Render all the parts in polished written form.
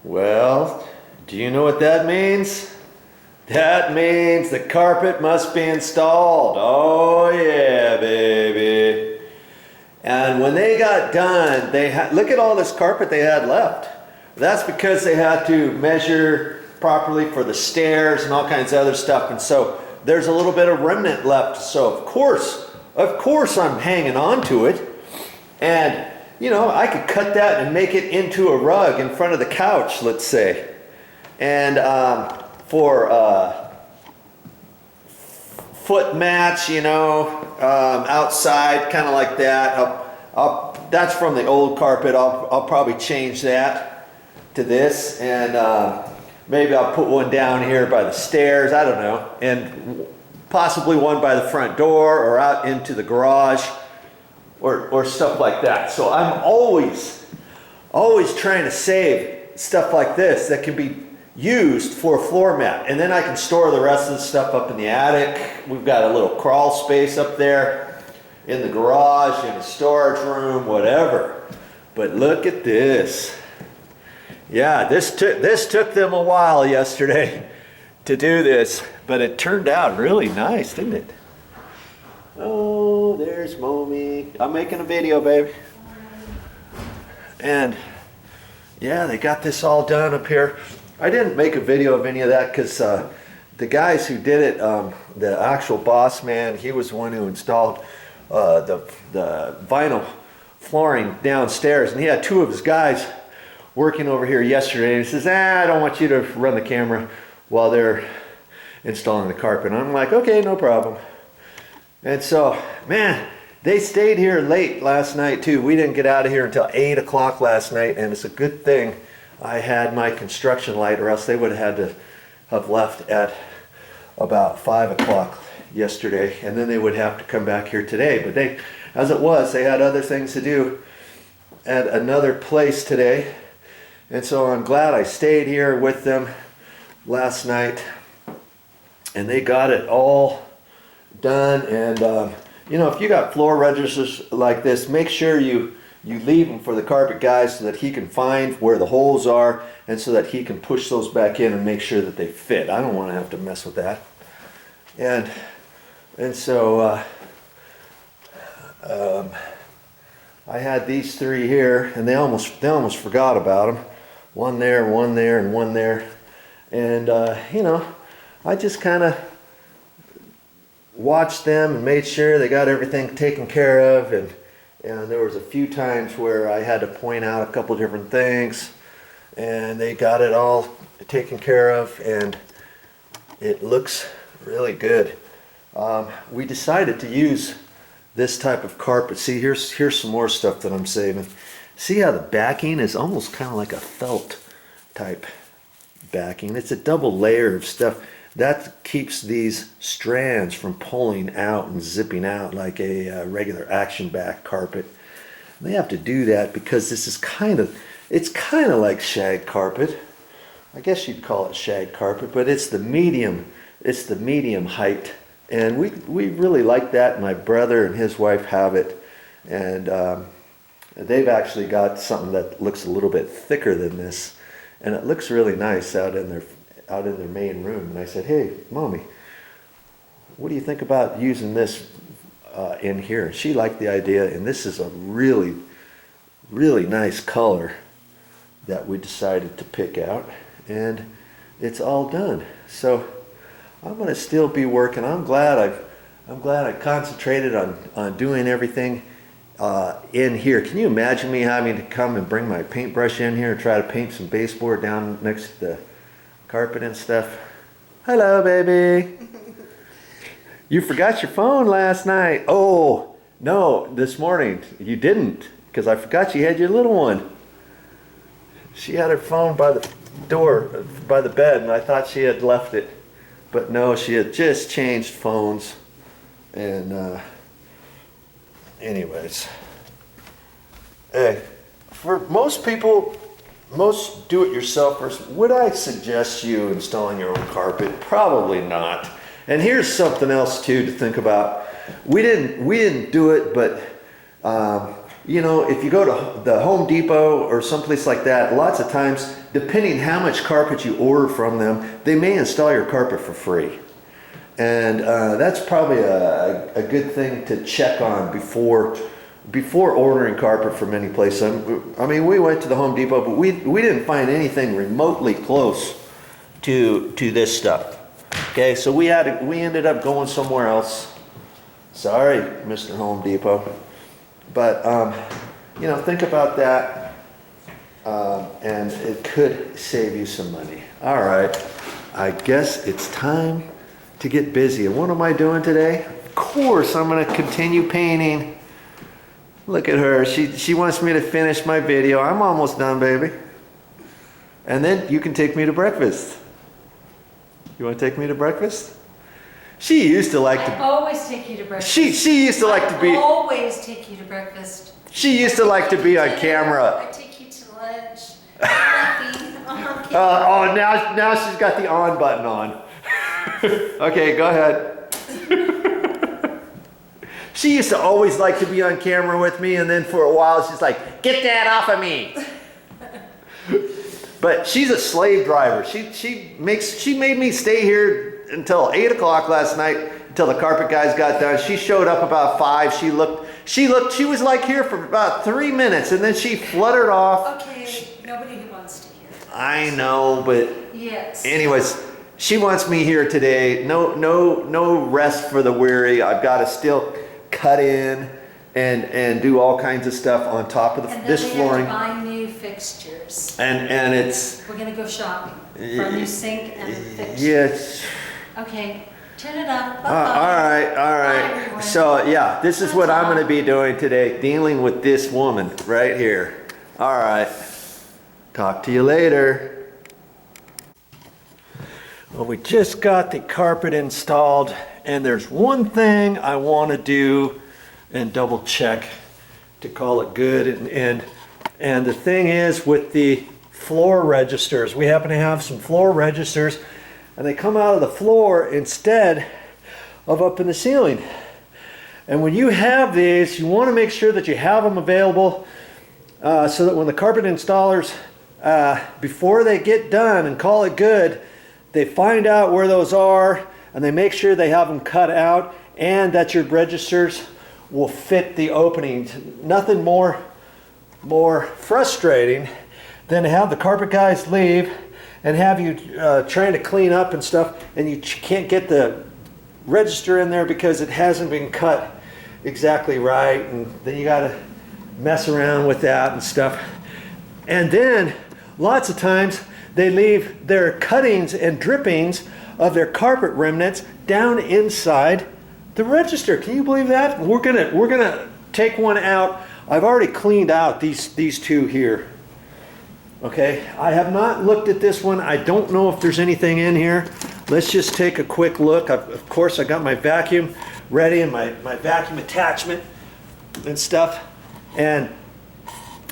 Well, do you know what that means? That means the carpet must be installed. Oh yeah, baby. And when they got done, look at all this carpet they had left. That's because they had to measure properly for the stairs and all kinds of other stuff. And so there's a little bit of remnant left. So of course I'm hanging on to it. And you know, I could cut that and make it into a rug in front of the couch, let's say. And for foot mats, you know, outside, kind of like that. That's from the old carpet. I'll probably change that to this, and maybe I'll put one down here by the stairs. I don't know, and possibly one by the front door or out into the garage, or stuff like that. So I'm always trying to save stuff like this that can be used for a floor mat, and then I can store the rest of the stuff up in the attic. We've got a little crawl space up there in the garage, in the storage room, whatever. But look at this. Yeah, this took them a while yesterday to do this, but it turned out really nice, didn't it? Oh, there's Mommy. I'm making a video, baby. And yeah, they got this all done up here. I didn't make a video of any of that because the guys who did it, the actual boss man, he was the one who installed the vinyl flooring downstairs, and he had two of his guys working over here yesterday, and he says, I don't want you to run the camera while they're installing the carpet. And I'm like, okay, no problem. And so, man, they stayed here late last night too. We didn't get out of here until 8 o'clock last night, and it's a good thing I had my construction light, or else they would have had to have left at about 5 o'clock yesterday, and then they would have to come back here today. But they, as it was, they had other things to do at another place today, and so I'm glad I stayed here with them last night, and they got it all done. And you know, if you got floor registers like this, make sure you leave them for the carpet guy so that he can find where the holes are, and so that he can push those back in and make sure that they fit. I don't want to have to mess with that. And so I had these three here, and they almost forgot about them. One there, and one there. And you know, I just kind of watched them and made sure they got everything taken care of. And there was a few times where I had to point out a couple different things, and they got it all taken care of, and it looks really good. We decided to use this type of carpet. See, here's some more stuff that I'm saving. See how the backing is almost kind of like a felt type backing. It's a double layer of stuff that keeps these strands from pulling out and zipping out like a regular action back carpet. And they have to do that because this is it's kind of like shag carpet. I guess you'd call it shag carpet, but it's the medium height. And we really like that. My brother and his wife have it, and they've actually got something that looks a little bit thicker than this, and it looks really nice out in their main room. And I said, hey, Mommy, what do you think about using this in here? And she liked the idea, and this is a really, really nice color that we decided to pick out, and it's all done. So I'm going to still be working. I'm glad I concentrated on doing everything in here. Can you imagine me having to come and bring my paintbrush in here and try to paint some baseboard down next to the carpet and stuff? Hello, baby. You forgot your phone last night. Oh, no, this morning you didn't, because I forgot you had your little one. She had her phone by the door, by the bed, and I thought she had left it. But no, she had just changed phones. And anyways, hey, for most people, most do-it-yourselfers, would I suggest you installing your own carpet? Probably not. And here's something else too to think about. We didn't do it, but you know, if you go to the Home Depot or someplace like that, lots of times, depending how much carpet you order from them, they may install your carpet for free. And that's probably a good thing to check on before ordering carpet from any place. I mean, we went to the Home Depot, but we didn't find anything remotely close to this stuff. Okay, so we ended up going somewhere else. Sorry, Mr. Home Depot. But you know, think about that, and it could save you some money. All right, I guess it's time to get busy. And what am I doing today? Of course, I'm going to continue painting. Look at her. She wants me to finish my video. I'm almost done, baby. And then you can take me to breakfast. You want to take me to breakfast? She used to like to. I always take you to breakfast. She used to like to be. I always take you to breakfast. She used to like to be on camera. I take you to lunch. Happy. Oh, now she's got the on button on. Okay, go ahead. She used to always like to be on camera with me, and then for a while she's like, "Get that off of me." But she's a slave driver. She made me stay here until 8 o'clock last night until the carpet guys got done. She showed up about 5. She was like here for about 3 minutes, and then she fluttered off. Okay, nobody who wants to hear. I know, but yes. Anyways, she wants me here today. No rest for the weary. I've got to still cut in and do all kinds of stuff on top of this flooring. And then we have to buy new fixtures. And it's. We're gonna go shopping for a new sink and fixtures. Yes. Okay, turn it up. All right. Bye, So yeah, this is what I'm going to be doing today, dealing with this woman right here. All right. Talk to you later. Well, we just got the carpet installed, and there's one thing I want to do and double check to call it good. And the thing is, with the floor registers, we happen to have some floor registers, and they come out of the floor instead of up in the ceiling. And when you have these, you want to make sure that you have them available so that when the carpet installers, before they get done and call it good, they find out where those are, and they make sure they have them cut out and that your registers will fit the openings. Nothing more frustrating than to have the carpet guys leave and have you trying to clean up and stuff, and you can't get the register in there because it hasn't been cut exactly right, and then you got to mess around with that and stuff. And then lots of times they leave their cuttings and drippings of their carpet remnants down inside the register. Can you believe that? We're gonna take one out. I've already cleaned out these two here. Okay, I have not looked at this one. I don't know if there's anything in here. Let's just take a quick look. Of course, I got my vacuum ready and my vacuum attachment and stuff. And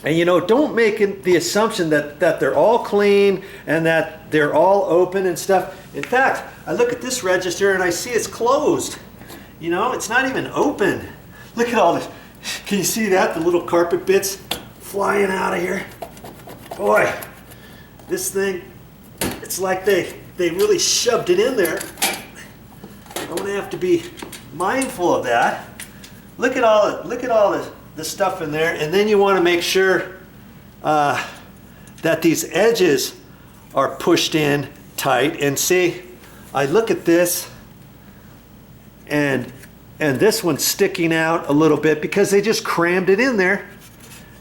you know, don't make the assumption that they're all clean and that they're all open and stuff. In fact, I look at this register and I see it's closed. You know, it's not even open. Look at all this. Can you see that? The little carpet bits flying out of here. Boy, this thing, it's like they really shoved it in there. I'm gonna have to be mindful of that. Look at all the stuff in there, and then you want to make sure that these edges are pushed in tight. And see, I look at this, and this one's sticking out a little bit because they just crammed it in there,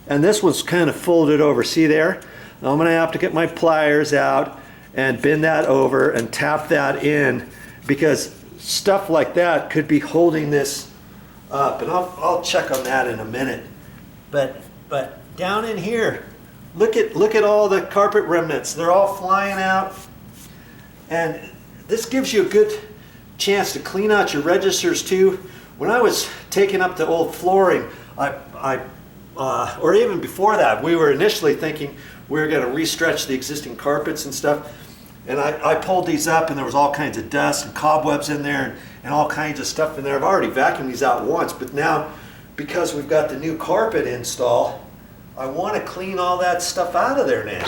and this one's kind of folded over. See there? I'm gonna have to get my pliers out and bend that over and tap that in, because stuff like that could be holding this up, and I'll check on that in a minute. But down in here, look at all the carpet remnants. They're all flying out, and this gives you a good chance to clean out your registers too. When I was taking up the old flooring, or even before that, we were initially thinking we were going to restretch the existing carpets and stuff. And I pulled these up, and there was all kinds of dust and cobwebs in there and all kinds of stuff in there. I've already vacuumed these out once, but now, because we've got the new carpet install, I want to clean all that stuff out of there now.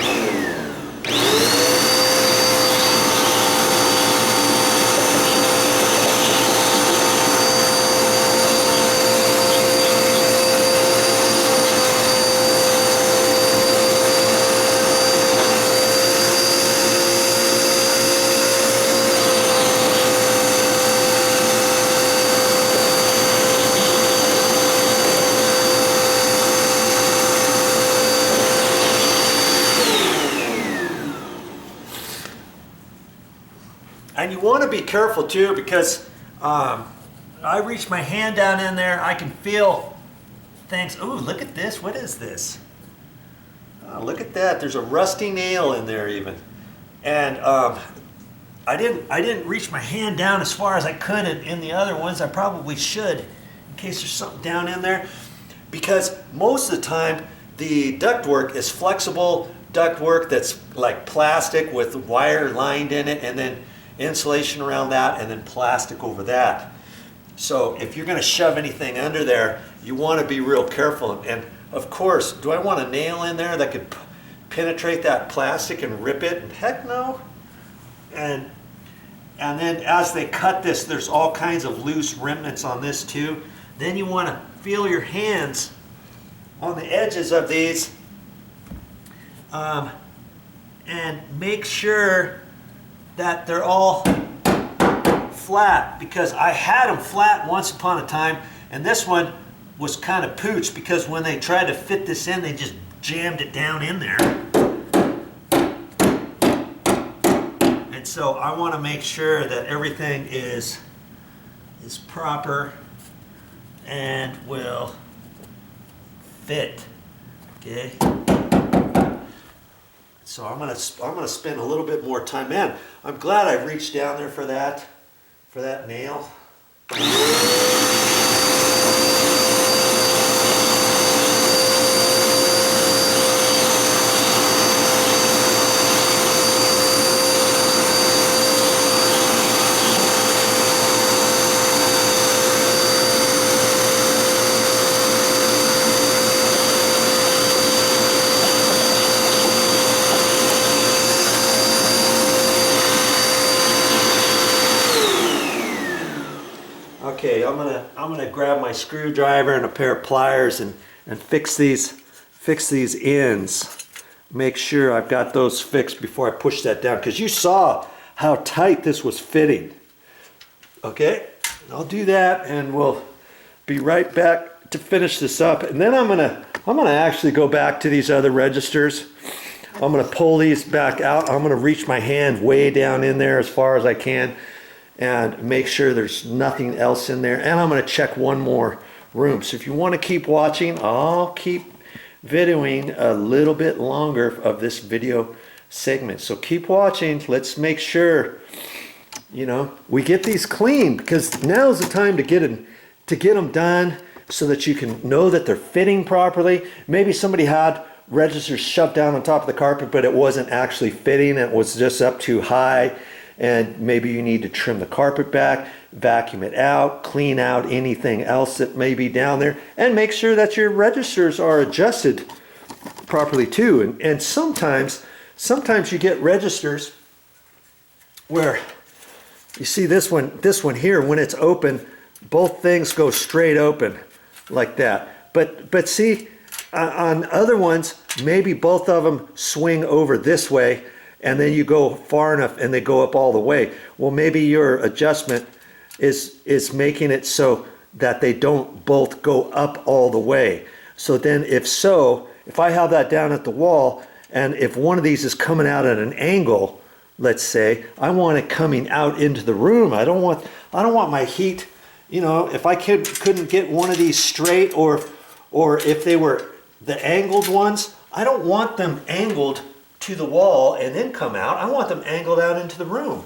And you want to be careful too, because I reach my hand down in there, I can feel things. Ooh, look at this. What is this? Oh, look at that. There's a rusty nail in there even. And I didn't reach my hand down as far as I could in the other ones. I probably should, in case there's something down in there, because most of the time the ductwork is flexible ductwork that's like plastic with wire lined in it, and then insulation around that, and then plastic over that. So if you're going to shove anything under there, you want to be real careful. And of course, do I want a nail in there that could penetrate that plastic and rip it? Heck no. And then as they cut this, there's all kinds of loose remnants on this too. Then you want to feel your hands on the edges of these and make sure that they're all flat, because I had them flat once upon a time, and this one was kind of pooched because when they tried to fit this in, they just jammed it down in there. And so I want to make sure that everything is proper and will fit. Okay. So I'm gonna spend a little bit more time. Man, I'm glad I reached down there for that nail. Okay, I'm gonna grab my screwdriver and a pair of pliers and fix these ends. Make sure I've got those fixed before I push that down, because you saw how tight this was fitting. Okay, I'll do that and we'll be right back to finish this up. And then I'm gonna actually go back to these other registers. I'm gonna pull these back out. I'm gonna reach my hand way down in there as far as I can and make sure there's nothing else in there. And I'm going to check one more room. So if you want to keep watching, I'll keep videoing a little bit longer of this video segment. So keep watching. Let's make sure, you know, we get these clean, because now's the time to get them done so that you can know that they're fitting properly. Maybe somebody had registers shoved down on top of the carpet, but it wasn't actually fitting. It was just up too high. And maybe you need to trim the carpet back, vacuum it out, clean out anything else that may be down there, and make sure that your registers are adjusted properly too. And sometimes you get registers where you see this one here, when it's open, both things go straight open like that. But see, on other ones, maybe both of them swing over this way, and then you go far enough and they go up all the way. Well, maybe your adjustment is making it so that they don't both go up all the way. So then if I have that down at the wall, and if one of these is coming out at an angle, let's say, I want it coming out into the room. I don't want my heat, you know, if I couldn't get one of these straight, or if they were the angled ones, I don't want them angled to the wall and then come out. I want them angled out into the room,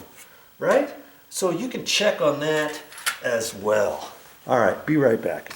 right? So you can check on that as well. All right, be right back.